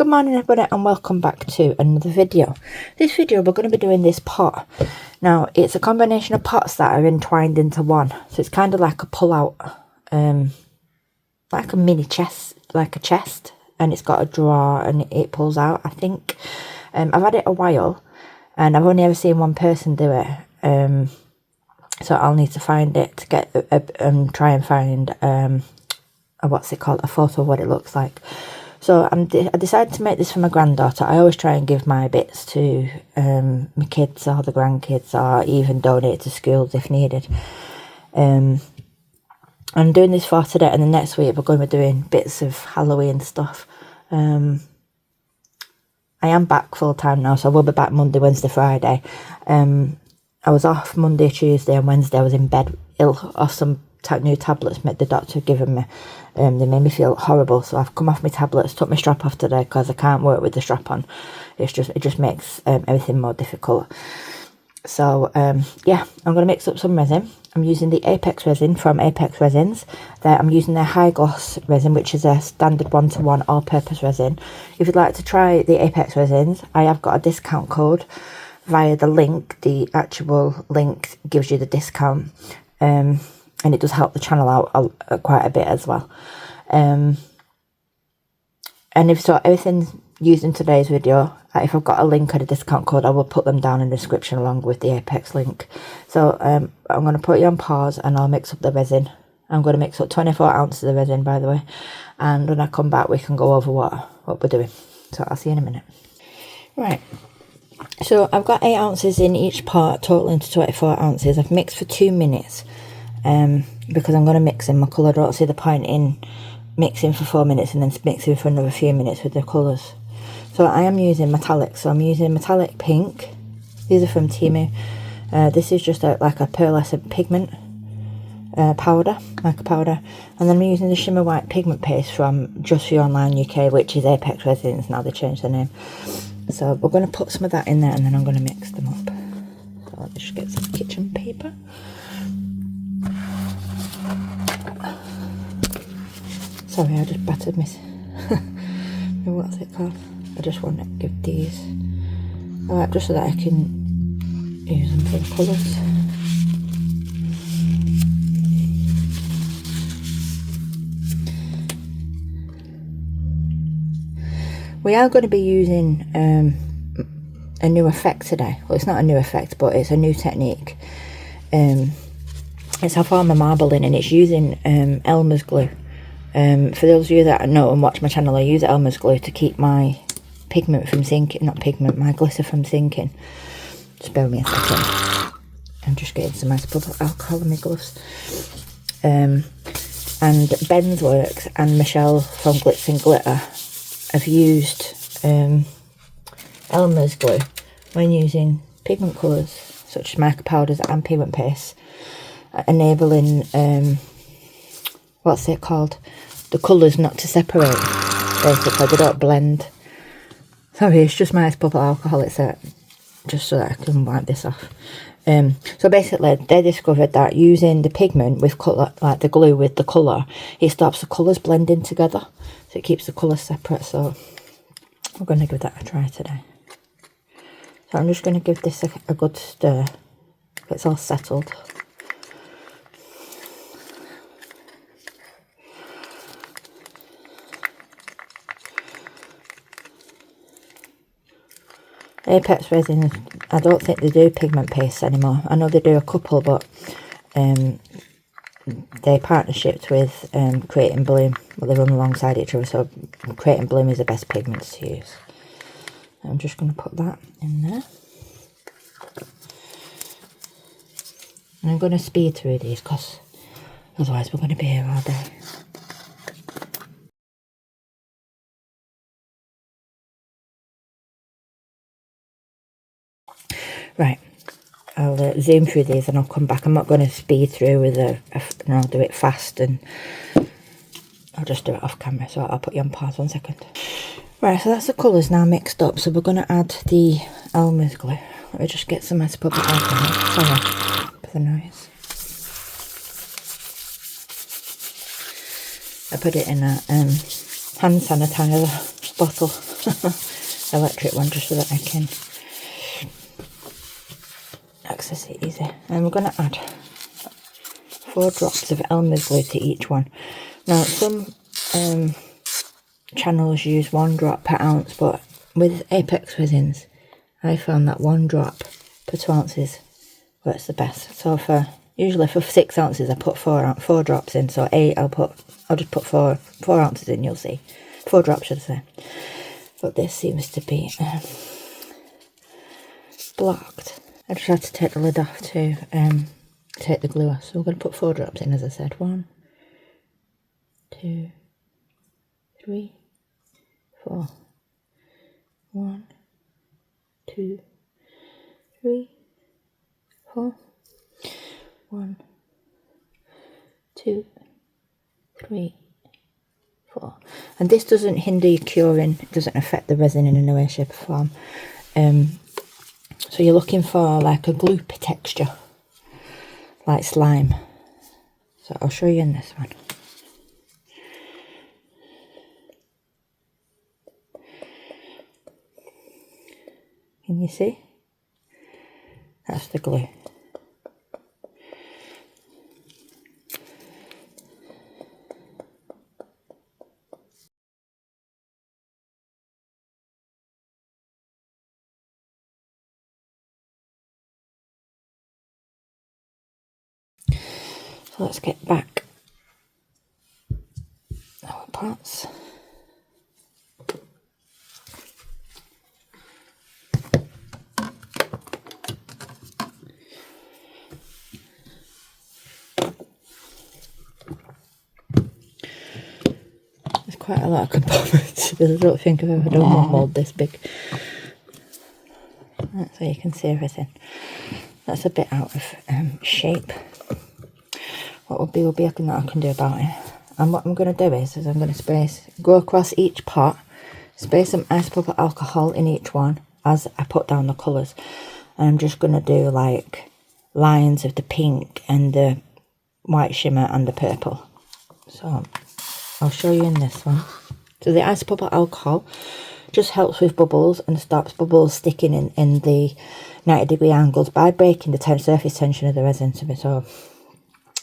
Good morning everybody and welcome back to another video. This video we're going to be doing this pot. Now it's a combination of pots that are entwined into one. So it's kind of like a pull out, like a mini chest, like a chest. And it's got a drawer and it pulls out, I think. I've had it a while and I've only ever seen one person do it. So I'll need to find it to get, try and find, what's it called, a photo of what it looks like. So I decided to make this for my granddaughter. I always try and give my bits to my kids or the grandkids, or even donate to schools if needed. I'm doing this for today, and the next week we're going to be doing bits of Halloween stuff. I am back full time now, so I will be back Monday, Wednesday, Friday. I was off Monday, Tuesday and Wednesday. I was in bed ill off some new tablets the doctor had given me. They made me feel horrible, so I've come off my tablets, took my strap off today because I can't work with the strap on. It just makes everything more difficult. So yeah, I'm going to mix up some resin. I'm using the Apex resin from Apex Resins. I'm using their high gloss resin, which is a standard 1-to-1 all-purpose resin. If you'd like to try the Apex resins, I have got a discount code via the link. The actual link gives you the discount. And it does help the channel out quite a bit as well. And if so, everything used in today's video, if I've got a link and a discount code, I will put them down in the description along with the Apex link. So I'm going to put you on pause and I'll mix up the resin. I'm going to mix up 24 ounces of resin, by the way. And when I come back, we can go over what we're doing. So I'll see you in a minute. Right. So I've got 8 ounces in each pot, totaling to 24 ounces. I've mixed for 2 minutes. Because I'm going to mix in my colour. I don't see the point in mixing for 4 minutes and then mixing for another few minutes with the colours. So I am using metallic. So I'm using metallic pink. These are from Temu. This is just like a pearlescent pigment powder, like a powder. And then I'm using the shimmer white pigment paste from Just For You Online UK, which is Apex Resins. Now they changed the name. So we're going to put some of that in there and then I'm going to mix them up. So I'll just get some kitchen paper. Sorry, I just battered my what's it called? I just want to give these just so that I can use them for the colours. We are going to be using a new effect today. Well, it's not a new effect, but it's a new technique. It's a form of marbling and it's using Elmer's glue. For those of you that know and watch my channel, I use Elmer's glue to keep my pigment from sinking, my glitter from sinking. Just bear with me a second. I'm just getting some nice bubble alcohol in my gloves. And Ben's Works and Michelle from Glitz and Glitter have used Elmer's glue when using pigment colours such as mica powders and pigment pastes, enabling what's it called, the colours not to separate. Basically they don't blend. Sorry, it's just my bubble alcohol. It's just so that I can wipe this off. So basically they discovered that using the pigment with colour, like the glue with the colour, it stops the colours blending together, so it keeps the colours separate. So we're going to give that a try today. So I'm just going to give this a good stir. It's all settled. Apex Resin, I don't think they do pigment pastes anymore. I know they do a couple, but they're partnerships with Creating Bloom. Well, they run alongside each other, so Creating Bloom is the best pigments to use. I'm just going to put that in there. And I'm going to speed through these because otherwise we're going to be here all day. Right, I'll zoom through these and I'll come back. I'm not going to speed through with and I'll do it fast and I'll just do it off camera, so I'll put you on pause 1 second. Right, so that's the colours now mixed up, so we're going to add the Elmer's glue. Let me just get some nice bubble alcohol. Sorry for the noise. I put it in a hand sanitizer bottle. electric one, just so that I can access it easy. And we're going to add 4 drops of Elmer's glue to each one. Now some channels use 1 drop per ounce, but with Apex resins I found that 1 drop per 2 ounces works the best. So usually for 6 ounces I put 4 drops in, so 8 I'll just put 4 ounces in, you'll see. 4 drops should I say. But this seems to be blocked. I just had to take the lid off to take the glue off. So we're going to put 4 drops in, as I said. 1, 2, 3, 4. 1, 2, 3, 4. 1, 2, 3, 4. And this doesn't hinder your curing. It doesn't affect the resin in any way, shape or form. So you're looking for like a gloopy texture, like slime. So I'll show you in this one. Can you see? That's the glue. So let's get back our pots. There's quite a lot of components because I don't think I've ever done one mould this big. That's so you can see everything. That's a bit out of shape. What will be nothing that I can do about it. And what I'm going to do is I'm going to go across each pot, spray some isopropyl alcohol in each one as I put down the colours. And I'm just going to do like lines of the pink and the white shimmer and the purple. So I'll show you in this one. So the isopropyl alcohol just helps with bubbles and stops bubbles sticking in the 90-degree angles by breaking the surface tension of the resin. So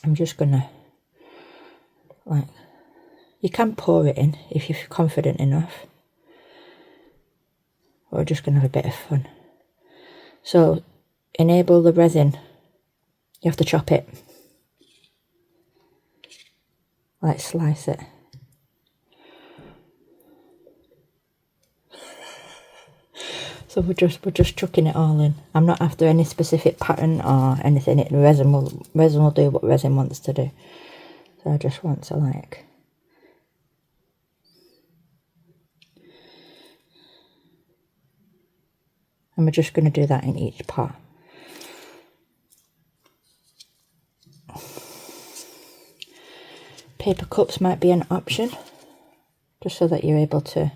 I'm just gonna, like, you can pour it in if you're confident enough. We're just gonna have a bit of fun. So enable the resin, you have to chop it, like slice it. So we're just chucking it all in. I'm not after any specific pattern or anything. Resin will do what resin wants to do. So I just want to like, and we're just going to do that in each pot. Paper cups might be an option, just so that you're able to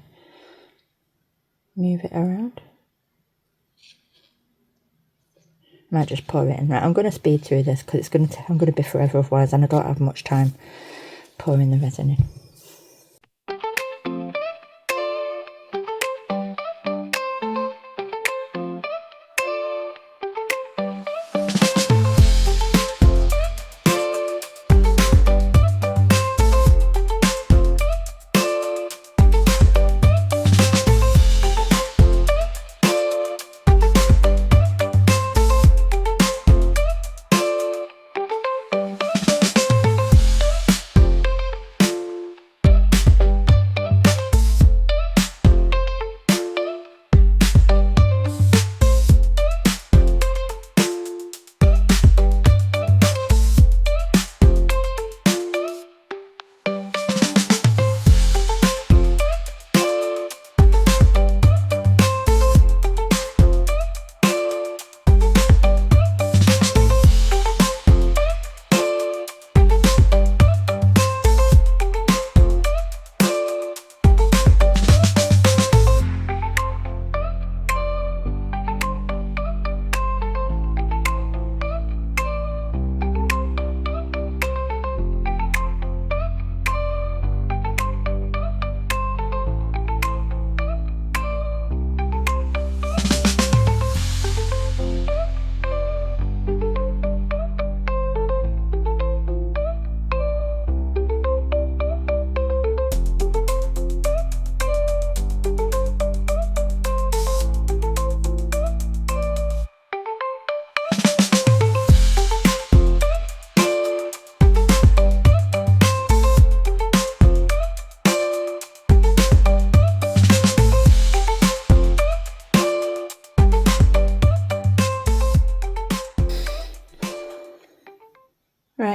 move it around. Might just pour it in. Right, I'm going to speed through this because I'm going to be forever otherwise, and I don't have much time pouring the resin in.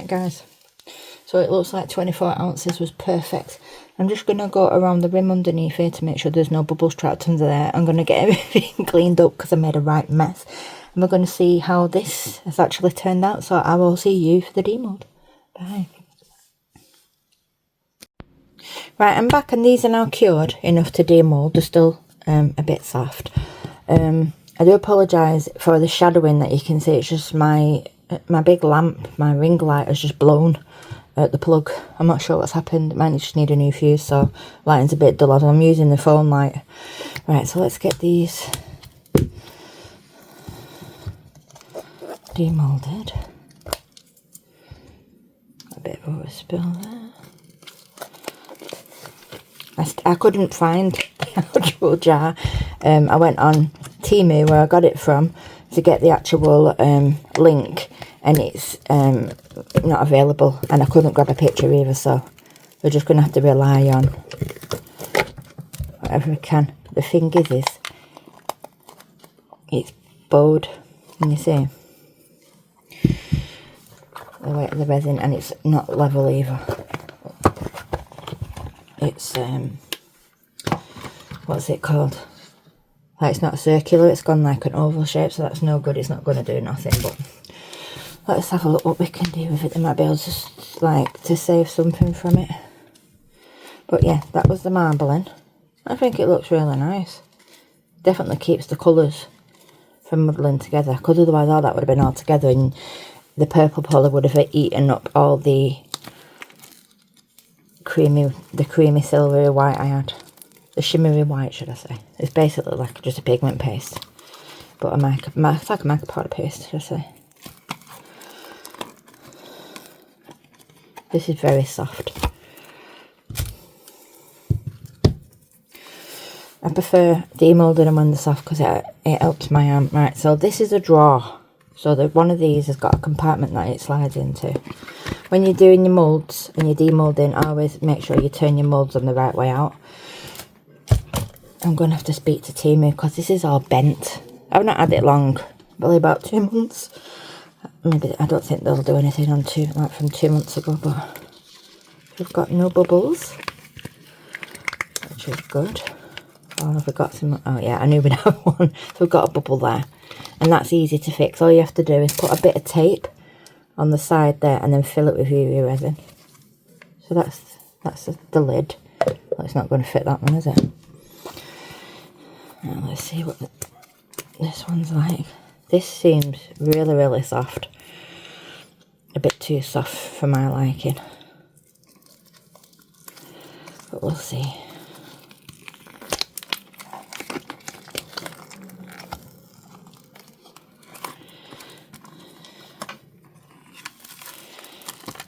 guys. So it looks like 24 ounces was perfect. I'm just going to go around the rim underneath here to make sure there's no bubbles trapped under there. I'm going to get everything cleaned up because I made a right mess. And we're going to see how this has actually turned out. So I will see you for the demold. Bye. Right, I'm back and these are now cured enough to demold. They're still a bit soft. I do apologise for the shadowing that you can see. It's just my big lamp, my ring light has just blown at the plug. I'm not sure what's happened. It might just need a new fuse, so lighting's a bit dull. I'm using the phone light. Right, so let's get these demolded. A bit of overspill there. I couldn't find the actual jar. I went on Temu, where I got it from, to get the actual link, and it's not available, and I couldn't grab a picture either, so we're just going to have to rely on whatever we can. The thing is it's bowed, can you see the weight of the resin, and it's not level either. It's what's it called? Like, it's not circular, it's gone like an oval shape, so that's no good. It's not going to do nothing. But let's have a look what we can do with it. They might be able to, like, to save something from it. But yeah, that was the marbling. I think it looks really nice. Definitely keeps the colours from muddling together, because otherwise all that would have been all together and the purple colour would have eaten up all the creamy silvery white I had. The shimmery white, should I say. It's basically like just a pigment paste, but it's like a mica powder paste, should I say. This is very soft. I prefer demoulding them when they're soft because it helps my arm. Right, so this is a drawer. So one of these has got a compartment that it slides into. When you're doing your moulds and you're demoulding, always make sure you turn your moulds on the right way out. I'm going to have to speak to Temu because this is all bent. I've not had it long, probably about 2 months. Maybe I don't think they'll do anything on from 2 months ago, but we've got no bubbles, which is good. Oh, have we got some? Oh yeah, I knew we'd have one. So we've got a bubble there, and that's easy to fix. All you have to do is put a bit of tape on the side there and then fill it with UV resin. So that's the lid. Well, it's not going to fit that one, is it? Now let's see what this one's like. This seems really, really soft. A bit too soft for my liking. But we'll see.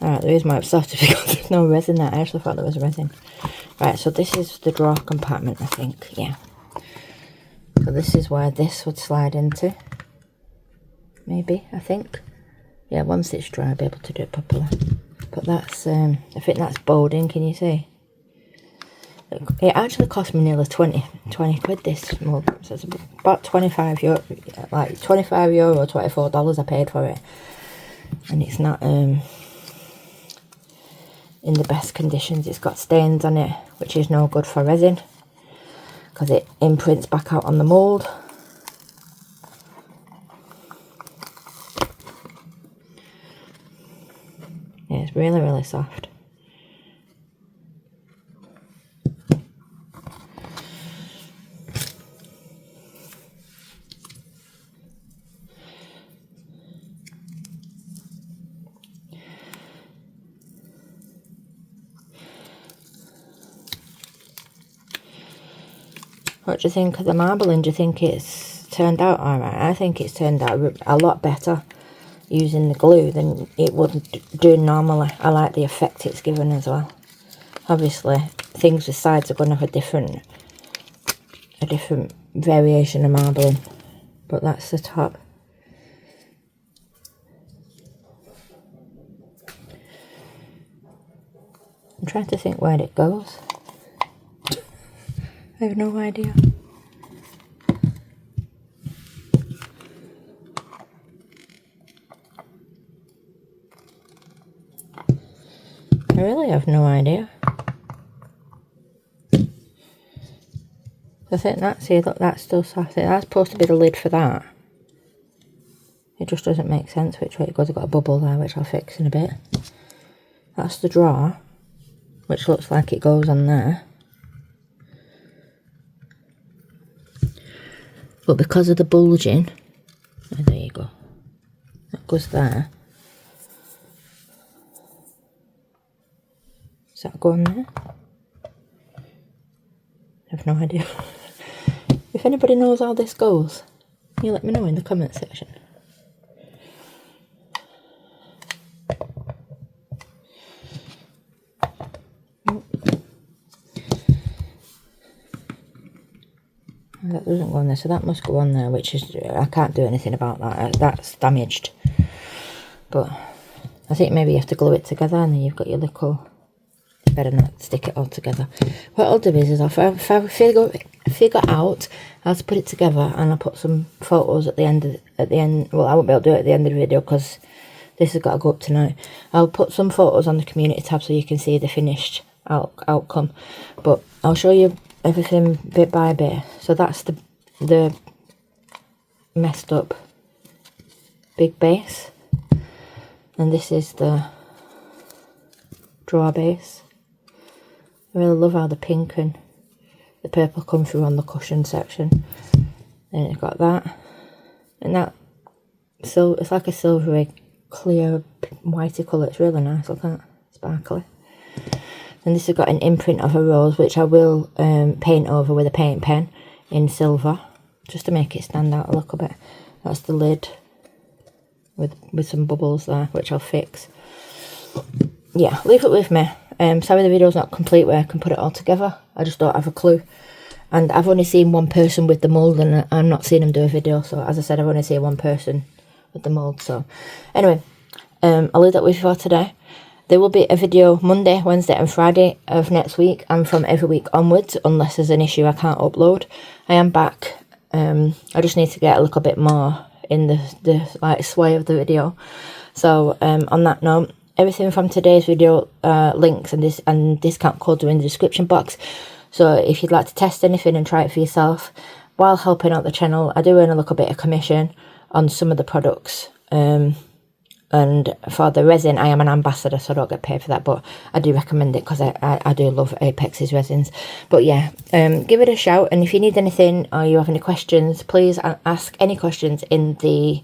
Alright, there is more soft because there's no resin there. I actually thought there was resin. Right, so this is the drawer compartment, I think. Yeah. So this is where this would slide into. Maybe, I think. Yeah, once it's dry, I'll be able to do it properly. But that's, I think that's bowed in, can you see? It actually cost me nearly 20 quid this mould. So it's about 25 euro, like €25, $24 I paid for it. And it's not in the best conditions. It's got stains on it, which is no good for resin, because it imprints back out on the mould. Yeah, it's really, really soft. What do you think of the marbling? Do you think it's turned out alright? I think it's turned out a lot better using the glue than it would do normally. I like the effect it's given as well. Obviously, things with sides are going to have a different variation of marbling, but that's the top. I'm trying to think where it goes. I have no idea. have no idea. I think that's, see, look, that's still soft. That's supposed to be the lid for that. It just doesn't make sense which way it goes. I've got a bubble there, which I'll fix in a bit. That's the drawer, which looks like it goes on there. But because of the bulging, oh, there you go. That goes there. Does that go on there? I have no idea. If anybody knows how this goes, you let me know in the comment section. That doesn't go on there, so that must go on there, which is, I can't do anything about that. That's damaged. But I think maybe you have to glue it together, and then you've got your little, you better not stick it all together. What I'll do is if I figure out how to put it together, and I'll put some photos at the end, well, I won't be able to do it at the end of the video because this has got to go up tonight. I'll put some photos on the community tab so you can see the finished outcome. But I'll show you everything bit by bit. So that's the messed up big base, and this is the drawer base. I really love how the pink and the purple come through on the cushion section. Then it's got that, and that, so it's like a silvery clear whitey colour. It's really nice, look at that, sparkly. And this has got an imprint of a rose, which I will paint over with a paint pen in silver, just to make it stand out a little bit. That's the lid with some bubbles there, which I'll fix. Yeah, leave it with me. Sorry the video's not complete where I can put it all together. I just don't have a clue. And I've only seen one person with the mould, and I'm not seeing him do a video. So as I said, I've only seen one person with the mould. So anyway, I'll leave that with you for today. There will be a video Monday, Wednesday and Friday of next week, and from every week onwards, unless there's an issue I can't upload. I am back. I just need to get a little bit more in the like sway of the video. So on that note, everything from today's video, links and discount codes are in the description box. So if you'd like to test anything and try it for yourself while helping out the channel, I do earn a little bit of commission on some of the products. And for the resin, I am an ambassador, so I don't get paid for that, but I do recommend it because I do love Apex's resins. But yeah, give it a shout, and if you need anything or you have any questions, please ask any questions in the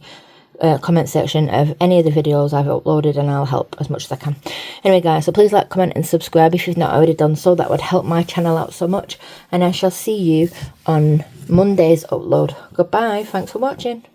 comment section of any of the videos I've uploaded, and I'll help as much as I can. Anyway guys, so please like, comment and subscribe if you've not already done so. That would help my channel out so much, and I shall see you on Monday's upload. Goodbye, thanks for watching.